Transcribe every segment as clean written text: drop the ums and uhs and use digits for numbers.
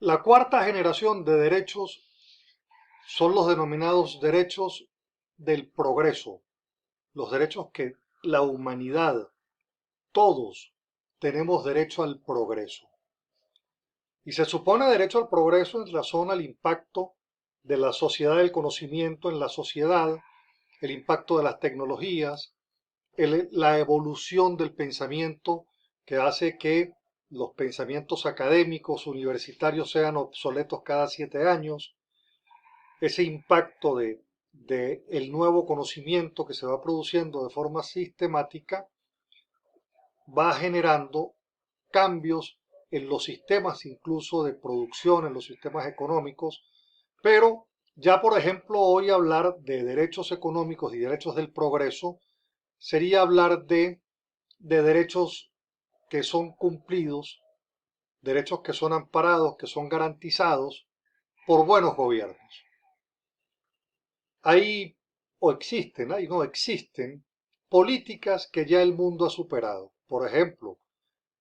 La cuarta generación de derechos son los denominados derechos del progreso, los derechos que la humanidad, todos, tenemos derecho al progreso. Y se supone derecho al progreso en razón al impacto de la sociedad del conocimiento en la sociedad, el impacto de las tecnologías, la evolución del pensamiento que hace que los pensamientos académicos universitarios sean obsoletos cada 7 años, ese impacto de el nuevo conocimiento que se va produciendo de forma sistemática va generando cambios en los sistemas incluso de producción, en los sistemas económicos, pero ya por ejemplo hoy hablar de derechos económicos y derechos del progreso sería hablar de derechos que son cumplidos, derechos que son amparados, que son garantizados por buenos gobiernos. Hay o existen, hay no existen políticas que ya el mundo ha superado. Por ejemplo,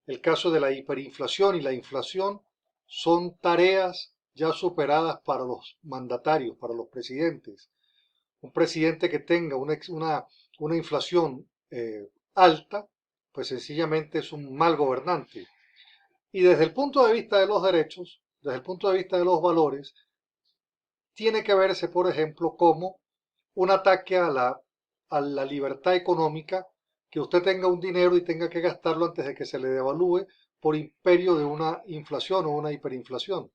el caso de la hiperinflación y la inflación son tareas ya superadas para los mandatarios, para los presidentes. Un presidente que tenga una inflación alta, pues sencillamente es un mal gobernante. Y desde el punto de vista de los derechos, desde el punto de vista de los valores, tiene que verse, por ejemplo, como un ataque a la libertad económica, que usted tenga un dinero y tenga que gastarlo antes de que se le devalúe por imperio de una inflación o una hiperinflación.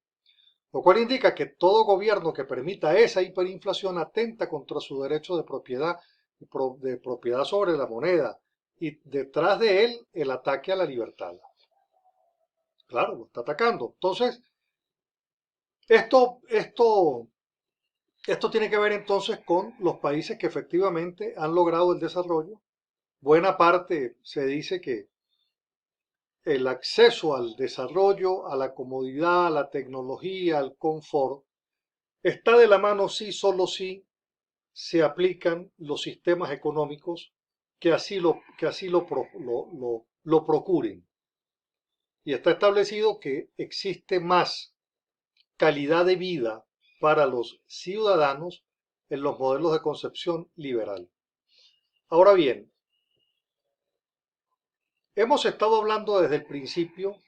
Lo cual indica que todo gobierno que permita esa hiperinflación atenta contra su derecho de propiedad sobre la moneda y detrás de él el ataque a la libertad. Claro, lo está atacando. Entonces, esto, esto, esto tiene que ver entonces con los países que efectivamente han logrado el desarrollo. Buena parte se dice que el acceso al desarrollo, a la comodidad, a la tecnología, al confort, está de la mano sí, solo si se aplican los sistemas económicos que así lo procuren. Y está establecido que existe más calidad de vida para los ciudadanos en los modelos de concepción liberal. Ahora bien, hemos estado hablando desde el principio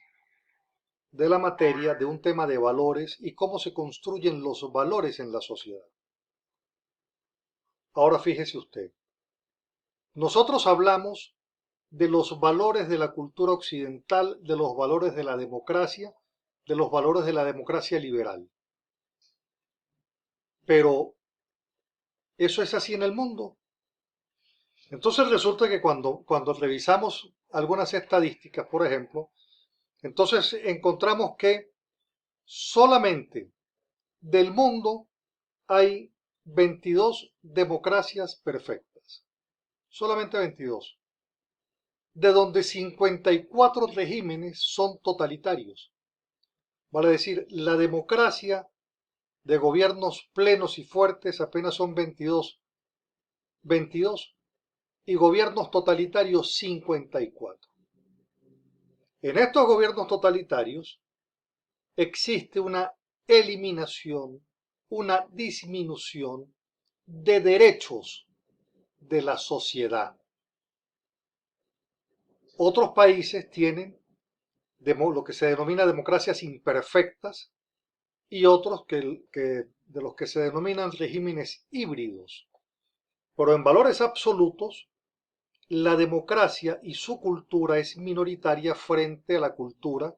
de la materia de un tema de valores y cómo se construyen los valores en la sociedad. Ahora fíjese usted, nosotros hablamos de los valores de la cultura occidental, de los valores de la democracia, de los valores de la democracia liberal. Pero, ¿eso es así en el mundo? Entonces resulta que cuando revisamos algunas estadísticas, por ejemplo, entonces encontramos que solamente del mundo hay 22 democracias perfectas. Solamente 22. De donde 54 regímenes son totalitarios. Vale decir, la democracia de gobiernos plenos y fuertes apenas son 22. 22 y gobiernos totalitarios 54. En estos gobiernos totalitarios existe una eliminación, una disminución de derechos de la sociedad. Otros países tienen lo que se denomina democracias imperfectas y otros de los que se denominan regímenes híbridos. Pero en valores absolutos, la democracia y su cultura es minoritaria frente a la cultura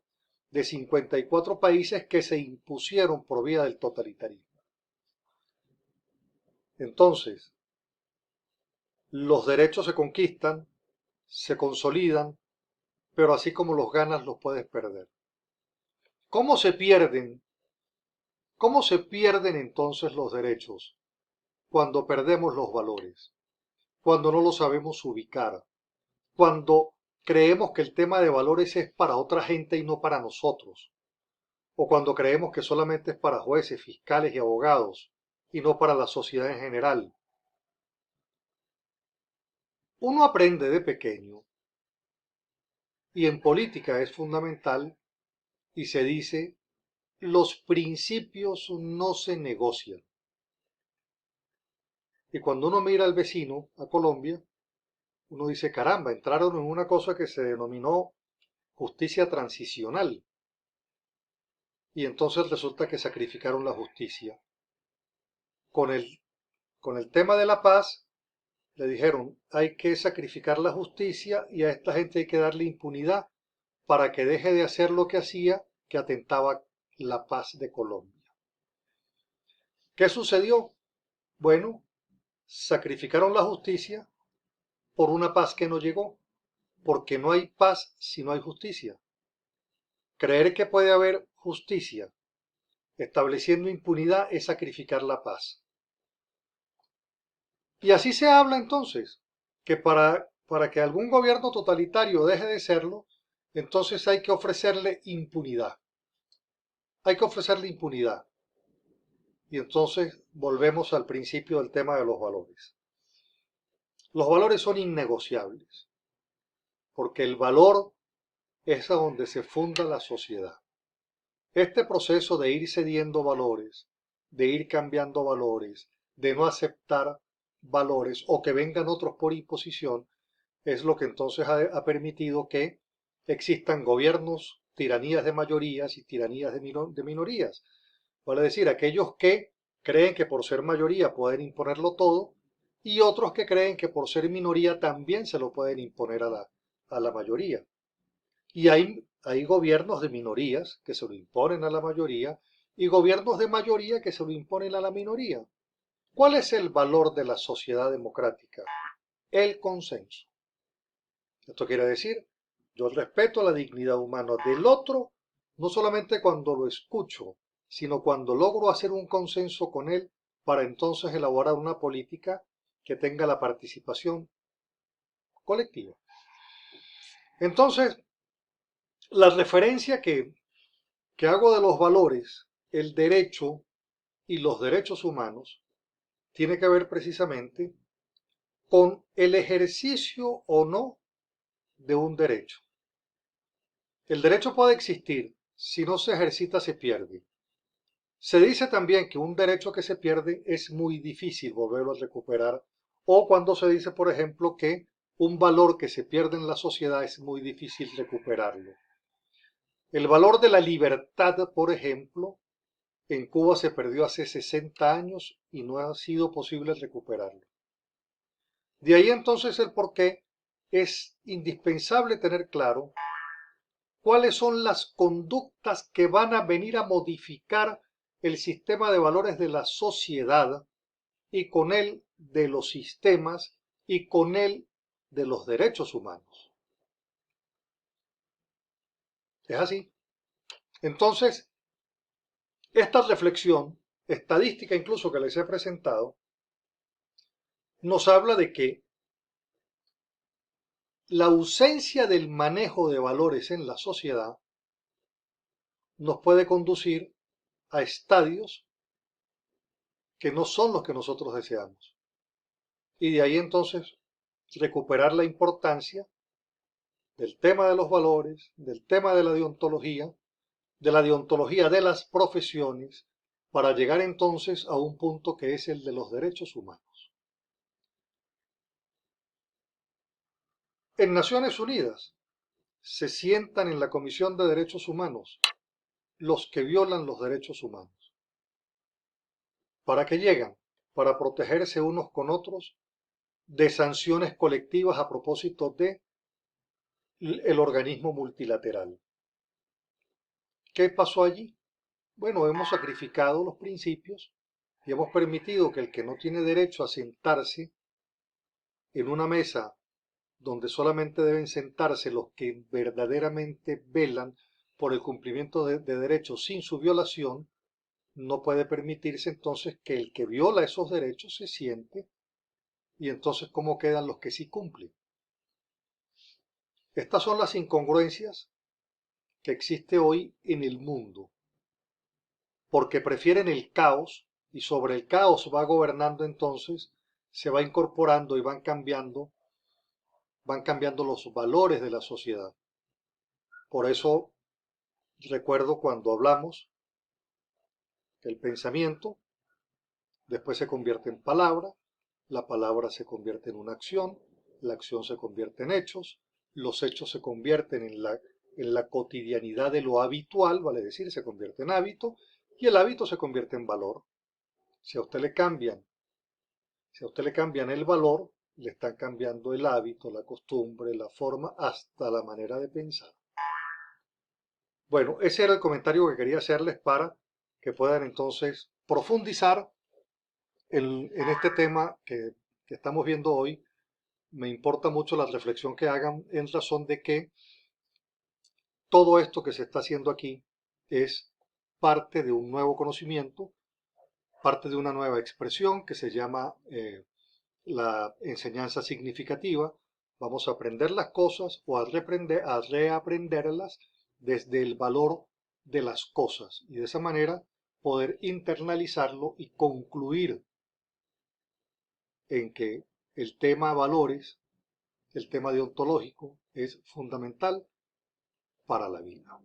de 54 países que se impusieron por vía del totalitarismo. Entonces, los derechos se conquistan, se consolidan, pero así como los ganas los puedes perder. ¿Cómo se pierden? ¿Cómo se pierden entonces los derechos? Cuando perdemos los valores, cuando no los sabemos ubicar, cuando creemos que el tema de valores es para otra gente y no para nosotros, o cuando creemos que solamente es para jueces, fiscales y abogados y no para la sociedad en general. Uno aprende de pequeño, y en política es fundamental, y se dice los principios no se negocian. Y cuando uno mira al vecino, a Colombia, uno dice, caramba, entraron en una cosa que se denominó justicia transicional. Y entonces resulta que sacrificaron la justicia. Con el, con el tema de la paz, le dijeron, hay que sacrificar la justicia y a esta gente hay que darle impunidad para que deje de hacer lo que hacía, que atentaba la paz de Colombia. ¿Qué sucedió? Bueno, sacrificaron la justicia por una paz que no llegó, porque no hay paz si no hay justicia. Creer que puede haber justicia estableciendo impunidad es sacrificar la paz. Y así se habla entonces, que para que algún gobierno totalitario deje de serlo, entonces hay que ofrecerle impunidad. Hay que ofrecerle impunidad. Y entonces volvemos al principio del tema de los valores. Los valores son innegociables, porque el valor es a donde se funda la sociedad. Este proceso de ir cediendo valores, de ir cambiando valores, de no aceptar valores o que vengan otros por imposición, es lo que entonces ha permitido que existan gobiernos, tiranías de mayorías y tiranías de minorías. Vale decir, aquellos que creen que por ser mayoría pueden imponerlo todo y otros que creen que por ser minoría también se lo pueden imponer a la mayoría. Y hay gobiernos de minorías que se lo imponen a la mayoría y gobiernos de mayoría que se lo imponen a la minoría. ¿Cuál es el valor de la sociedad democrática? El consenso. Esto quiere decir, yo respeto la dignidad humana del otro, no solamente cuando lo escucho, sino cuando logro hacer un consenso con él para entonces elaborar una política que tenga la participación colectiva. Entonces, la referencia que hago de los valores, el derecho y los derechos humanos, tiene que ver precisamente con el ejercicio o no de un derecho. El derecho puede existir, si no se ejercita se pierde. Se dice también que un derecho que se pierde es muy difícil volverlo a recuperar, o cuando se dice, por ejemplo, que un valor que se pierde en la sociedad es muy difícil recuperarlo. El valor de la libertad, por ejemplo, en Cuba se perdió hace 60 años y no ha sido posible recuperarlo. De ahí entonces el por qué es indispensable tener claro cuáles son las conductas que van a venir a modificar el sistema de valores de la sociedad y con él de los sistemas y con él de los derechos humanos. Es así. Entonces, esta reflexión, estadística incluso que les he presentado, nos habla de que la ausencia del manejo de valores en la sociedad nos puede conducir a estadios que no son los que nosotros deseamos. Y de ahí entonces recuperar la importancia del tema de los valores, del tema de la deontología de las profesiones, para llegar entonces a un punto que es el de los derechos humanos. En Naciones Unidas se sientan en la Comisión de Derechos Humanos los que violan los derechos humanos. ¿Para qué llegan? Para protegerse unos con otros de sanciones colectivas a propósito de el organismo multilateral. ¿Qué pasó allí? Bueno, hemos sacrificado los principios y hemos permitido que el que no tiene derecho a sentarse en una mesa donde solamente deben sentarse los que verdaderamente velan por el cumplimiento de derechos sin su violación, no puede permitirse entonces que el que viola esos derechos se siente y entonces cómo quedan los que sí cumplen. Estas son las incongruencias que existe hoy en el mundo, porque prefieren el caos y sobre el caos va gobernando entonces, se va incorporando y van cambiando los valores de la sociedad. Por eso recuerdo cuando hablamos El pensamiento después se convierte en palabra, la palabra se convierte en una acción, la acción se convierte en hechos, los hechos se convierten en la cotidianidad de lo habitual, vale decir, se convierte en hábito, y el hábito se convierte en valor. Si a usted le cambian, si a usted le cambian el valor, le están cambiando el hábito, la costumbre, la forma, hasta la manera de pensar. Bueno, ese era el comentario que quería hacerles para que puedan entonces profundizar en este tema que estamos viendo hoy. Me importa mucho la reflexión que hagan en razón de que todo esto que se está haciendo aquí es parte de un nuevo conocimiento, parte de una nueva expresión que se llama la enseñanza significativa. Vamos a aprender las cosas o a reaprenderlas desde el valor de las cosas y de esa manera poder internalizarlo y concluir en que el tema valores, el tema deontológico es fundamental para la vida.